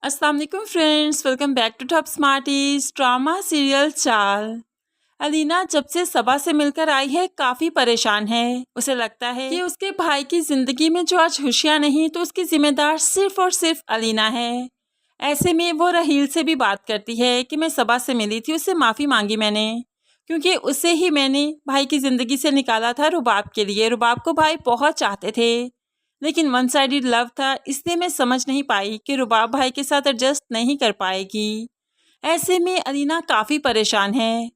अस्सलाम वालेकुम friends, welcome back to top smarties. Drama serial चाल। अलीना जब से सबा से मिलकर आई है काफ़ी परेशान है। उसे लगता है कि उसके भाई की ज़िंदगी में जो आज खुशियाँ नहीं तो उसकी जिम्मेदार सिर्फ और सिर्फ अलीना है। ऐसे में वो रहील से भी बात करती है कि मैं सबा से मिली थी, उससे माफ़ी मांगी मैंने, क्योंकि उसे ही मैंने भाई की ज़िंदगी से निकाला था रुबाब के लिए। रुबाब को भाई बहुत चाहते थे, लेकिन वन साइडेड लव था, इसलिए मैं समझ नहीं पाई कि रुबाब भाई के साथ एडजस्ट नहीं कर पाएगी। ऐसे में अलीना काफ़ी परेशान है।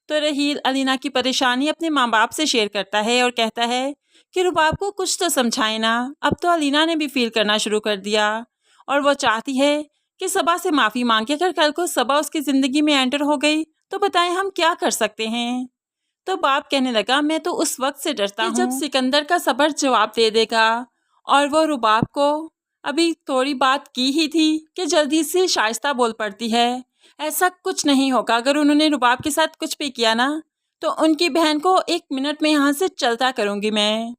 तो रहील अलीना की परेशानी अपने माँ बाप से शेयर करता है और कहता है कि रुबाब को कुछ तो समझाए ना। अब तो अलीना ने भी फील करना शुरू कर दिया और वो चाहती है कि सबा से माफ़ी मांगे। अगर कल को सबा उसकी ज़िंदगी में एंटर हो गई तो बताएं हम क्या कर सकते हैं। तो बाप कहने लगा, मैं तो उस वक्त से डरता हूँ जब सिकंदर का सबर जवाब दे देगा। और वो रुबाब को अभी थोड़ी बात की ही थी कि जल्दी से शाइस्ता बोल पड़ती है। ऐसा कुछ नहीं होगा, अगर उन्होंने रुबाब के साथ कुछ भी किया ना तो उनकी बहन को 1 मिनट में यहाँ से चलता करूँगी मैं।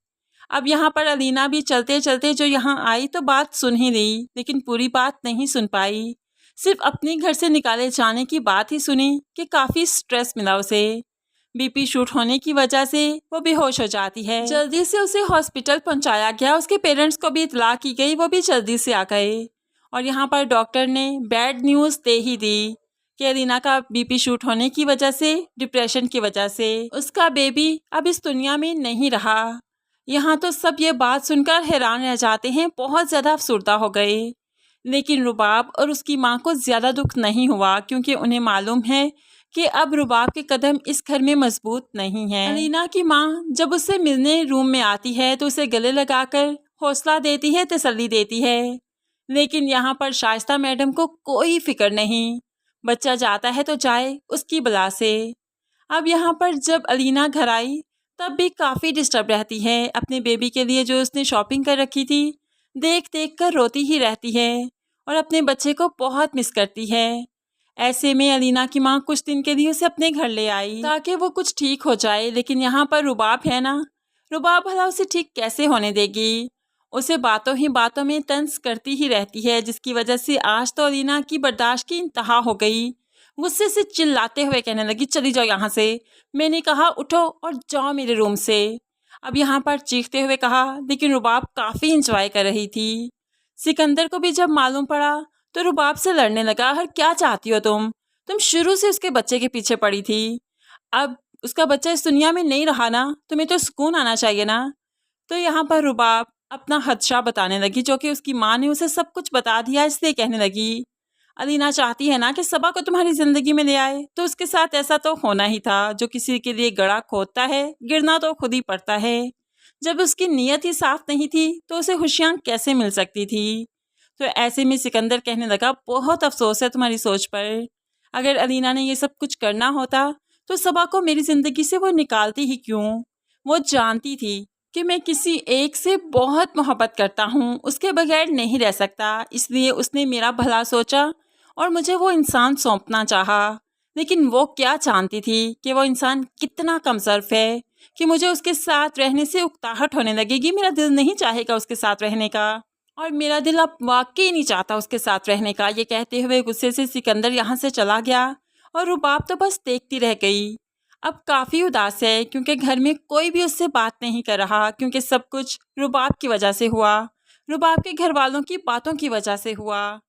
अब यहाँ पर अलीना भी चलते चलते जो यहाँ आई तो बात सुन ही ली, लेकिन पूरी बात नहीं सुन पाई। सिर्फ अपने घर से निकाले जाने की बात ही सुनी कि काफ़ी स्ट्रेस मिला उसे। बीपी शूट होने की वजह से वो बेहोश हो जाती है। जल्दी से उसे हॉस्पिटल पहुंचाया गया। उसके पेरेंट्स को भी इतला की गई, वो भी जल्दी से आ गए। और यहाँ पर डॉक्टर ने बैड न्यूज़ दे ही दी कि अलीना का बीपी शूट होने की वजह से, डिप्रेशन की वजह से उसका बेबी अब इस दुनिया में नहीं रहा। यहाँ तो सब ये बात सुनकर हैरान रह जाते हैं, बहुत ज़्यादा अफसुर्दा हो गए। लेकिन रुबाब और उसकी माँ को ज़्यादा दुख नहीं हुआ, क्योंकि उन्हें मालूम है कि अब रुबाब के कदम इस घर में मजबूत नहीं है। अलीना की माँ जब उससे मिलने रूम में आती है तो उसे गले लगाकर हौसला देती है, तसल्ली देती है। लेकिन यहाँ पर शाइस्ता मैडम को कोई फिक्र नहीं, बच्चा जाता है तो जाए उसकी बला से। अब यहाँ पर जब अलीना घर आई तब भी काफ़ी डिस्टर्ब रहती है। अपने बेबी के लिए जो उसने शॉपिंग कर रखी थी देख देख कर रोती ही रहती है और अपने बच्चे को बहुत मिस करती है। ऐसे में अलीना की माँ कुछ दिन के लिए उसे अपने घर ले आई ताकि वो कुछ ठीक हो जाए। लेकिन यहाँ पर रुबाब है ना, रुबाब भला उसे ठीक कैसे होने देगी। उसे बातों ही बातों में तंज करती ही रहती है, जिसकी वजह से आज तो अलीना की बर्दाश्त की इंतहा हो गई। गुस्से से चिल्लाते हुए कहने लगी, चली जाओ यहाँ से, मैंने कहा उठो और जाओ मेरे रूम से। अब यहाँ पर चीखते हुए कहा, लेकिन रुबाब काफ़ी इंजॉय कर रही थी। सिकंदर को भी जब मालूम पड़ा तो रुबाब से लड़ने लगा। हर क्या चाहती हो तुम शुरू से उसके बच्चे के पीछे पड़ी थी, अब उसका बच्चा इस दुनिया में नहीं रहा ना, तुम्हें तो सुकून आना चाहिए ना। तो यहाँ पर रुबाब अपना खदशा बताने लगी, जो कि उसकी माँ ने उसे सब कुछ बता दिया, इसलिए कहने लगी, अलीना चाहती है ना कि सबा को तुम्हारी ज़िंदगी में ले आए, तो उसके साथ ऐसा तो होना ही था। जो किसी के लिए गड़ा खोदता है गिरना तो खुद ही पड़ता है। जब उसकी नीयत ही साफ नहीं थी तो उसे खुशियाँ कैसे मिल सकती थी। तो ऐसे में सिकंदर कहने लगा, बहुत अफसोस है तुम्हारी सोच पर। अगर अलीना ने ये सब कुछ करना होता तो सबा को मेरी ज़िंदगी से वो निकालती ही क्यों। वो जानती थी कि मैं किसी एक से बहुत मोहब्बत करता हूँ, उसके बगैर नहीं रह सकता, इसलिए उसने मेरा भला सोचा और मुझे वो इंसान सौंपना चाहा। लेकिन वो क्या जानती थी कि वो इंसान कितना कमज़र्फ है कि मुझे उसके साथ रहने से उकताहट होने लगेगी। मेरा दिल नहीं चाहेगा उसके साथ रहने का, और मेरा दिल अब वाकई नहीं चाहता उसके साथ रहने का। ये कहते हुए गुस्से से सिकंदर यहाँ से चला गया और रुबाब तो बस देखती रह गई। अब काफ़ी उदास है, क्योंकि घर में कोई भी उससे बात नहीं कर रहा, क्योंकि सब कुछ रुबाब की वजह से हुआ, रुबाब के घर वालों की बातों की वजह से हुआ।